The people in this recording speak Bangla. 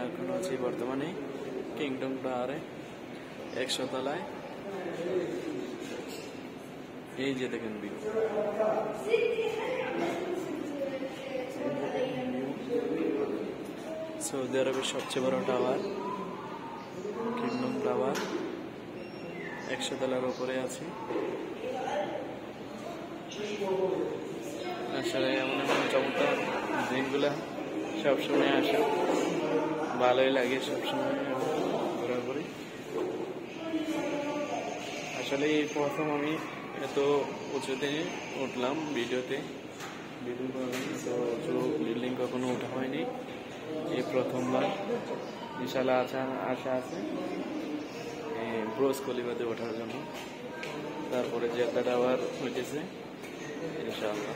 এখন আছি বর্তমানে কিংডম টাওয়ারে 100 তলায়। এই যে দেখেন ভিউ, সৌদি আরবের সবচেয়ে বড় টাওয়ার কিংডম টাওয়ার। 100 তলার উপরে আছি। আসলে এমন এমন চমৎকার দিনগুলা সবসময় আসে, ভালোই লাগে সবসময় ঘোরাঘুরি। আসলে এই প্রথম আমি এত উঁচুতে উঠলাম ভিডিওতে, এত উঁচু বিল্ডিং কখনো ওঠা হয়নি, এই প্রথমবার। ইনশাল্লাহ আশা আছে ব্রুজ খলিফাতে ওঠার জন্য। তারপরে জেদ্দা টাওয়ার হইতেছে ইনশাআল্লাহ।